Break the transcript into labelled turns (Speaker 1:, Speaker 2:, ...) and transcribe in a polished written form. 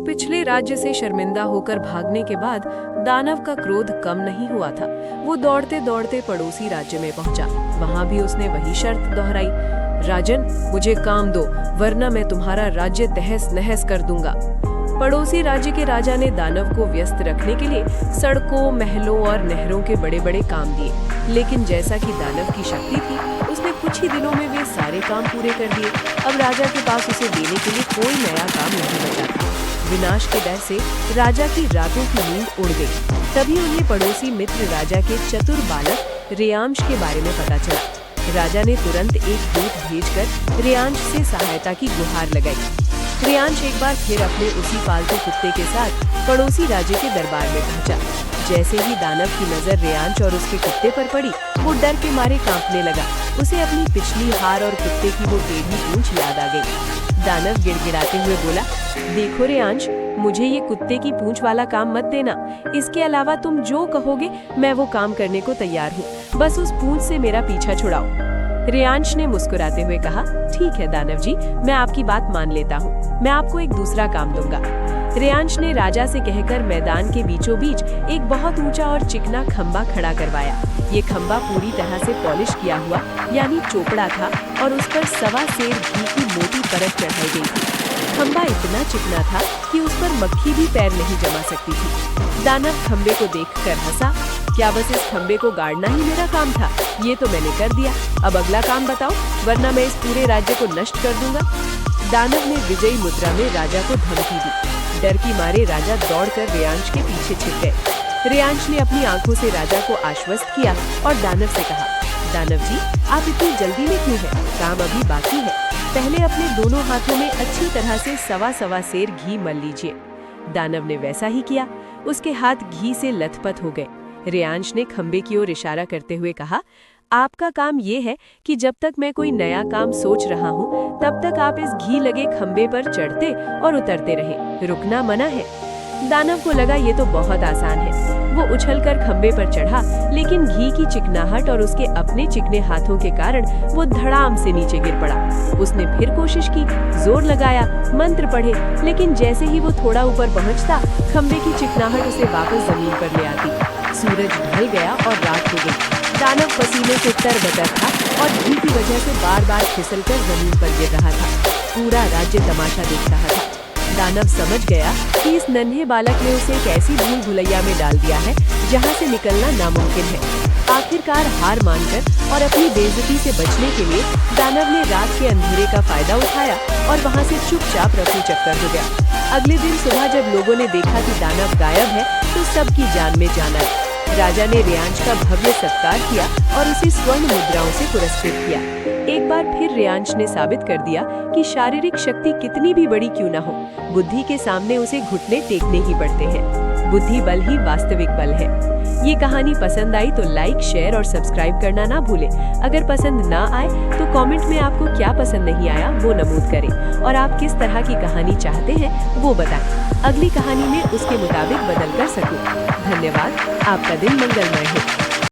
Speaker 1: पिछले राज्य से शर्मिंदा होकर भागने के बाद दानव का क्रोध कम नहीं हुआ था। वो दौड़ते दौड़ते पड़ोसी राज्य में पहुंचा। वहां भी उसने वही शर्त दोहराई, राजन मुझे काम दो वरना मैं तुम्हारा राज्य तहस नहस कर दूंगा। पड़ोसी राज्य के राजा ने दानव को व्यस्त रखने के लिए सड़कों, महलों और नहरों के बड़े बड़े काम दिए, लेकिन जैसा कि दानव की शक्ति थी, उसने कुछ ही दिनों में वे सारे काम पूरे कर दिए। अब राजा के पास उसे देने के लिए कोई नया काम नहीं बचा था। विनाश के डर से राजा की रातों की नींद उड़ गई। तभी उन्हें पड़ोसी मित्र राजा के चतुर बालक रेयांश के बारे में पता चला। राजा ने तुरंत एक दूत भेजकर रेयांश से सहायता की गुहार लगाई। रेयांश एक बार फिर अपने उसी पालतू कुत्ते के साथ पड़ोसी राज्य के दरबार में पहुंचा। जैसे ही दानव की नजर रेयांश और उसके कुत्ते पर पड़ी, वो डर के मारे कांपने लगा। उसे अपनी पिछली हार और कुत्ते की वो टेढ़ी पूंछ याद आ गई। दानव गिड़गिड़ाते हुए बोला, देखो रेयांश, मुझे ये कुत्ते की पूंछ वाला काम मत देना। इसके अलावा तुम जो कहोगे मैं वो काम करने को तैयार हूँ। बस उस पूंछ से मेरा पीछा छुड़ाओ। रेयांश ने मुस्कुराते हुए कहा, ठीक है दानव जी, मैं आपकी बात मान लेता हूँ। मैं आपको एक दूसरा काम दूंगा। रेयांश ने राजा से कहकर मैदान के बीचों बीच एक बहुत ऊंचा और चिकना खंबा खड़ा करवाया। ये खंबा पूरी तरह से पॉलिश किया हुआ यानी चोपड़ा था और उस पर 1.25 सेर घी की मोटी परत चढ़ाई गई थी। खंबा इतना चिकना था कि उस पर मक्खी भी पैर नहीं जमा सकती थी। दानव खंबे को देखकर हंसा, क्या बस इस खंबे को गाड़ना ही मेरा काम था? ये तो मैंने कर दिया। अब अगला काम बताओ, वरना मैं इस पूरे राज्य को नष्ट कर दूंगा। दानव ने विजयी मुद्रा में राजा को धमकी दी। डर की मारे राजा दौड़कर रेयांश के पीछे छिप गए। रेयांश ने अपनी आंखों से राजा को आश्वस्त किया और दानव से कहा, दानव जी, आप इतनी जल्दी में क्यों हैं? काम अभी बाकी है। पहले अपने दोनों हाथों में अच्छी तरह से 1.25 सेर घी मल लीजिए। दानव ने वैसा ही किया। उसके हाथ घी से लथपथ हो गए। रेयांश ने खंबे की ओर इशारा करते हुए कहा, आपका काम ये है कि जब तक मैं कोई नया काम सोच रहा हूँ, तब तक आप इस घी लगे खंबे पर चढ़ते और उतरते रहें। रुकना मना है। दानव को लगा ये तो बहुत आसान है। वो उछलकर खंबे पर चढ़ा, लेकिन घी की चिकनाहट और उसके अपने चिकने हाथों के कारण वो धड़ाम से नीचे गिर पड़ा। उसने फिर कोशिश की, जोर लगाया, मंत्र पढ़े, लेकिन जैसे ही वो थोड़ा ऊपर पहुंचता, खंबे की चिकनाहट उसे वापस जमीन पर ले आती। सूरज ढल गया और रात हो गई। दानव पसीने से तरबतर था और घी की वजह से बार बार फिसलकर जमीन पर गिर रहा था। पूरा राज्य तमाशा देख रहा था। दानव समझ गया कि इस नन्हे बालक ने उसे एक ऐसी भूल भुलैया में डाल दिया है जहां से निकलना नामुमकिन है। आखिरकार हार मानकर और अपनी बेइज्जती से बचने के लिए दानव ने रात के अंधेरे का फायदा उठाया और वहां से चुपचाप रफू चक्कर हो गया। अगले दिन सुबह जब लोगों ने देखा कि दानव गायब है, तो सबकी जान में जान आई। राजा ने रेयांश का भव्य सत्कार किया और उसे स्वर्ण मुद्राओं से पुरस्कृत किया। एक बार फिर रेयांश ने साबित कर दिया कि शारीरिक शक्ति कितनी भी बड़ी क्यों न हो, बुद्धि के सामने उसे घुटने टेकने ही पड़ते हैं। बुद्धि बल ही वास्तविक बल है। ये कहानी पसंद आई तो लाइक, शेयर और सब्सक्राइब करना ना भूलें। अगर पसंद ना आए तो कमेंट में आपको क्या पसंद नहीं आया वो नमूद करें और आप किस तरह की कहानी चाहते हैं वो बताएं। अगली कहानी में उसके मुताबिक बदल कर सकूं। धन्यवाद। आपका दिन मंगलमय हो।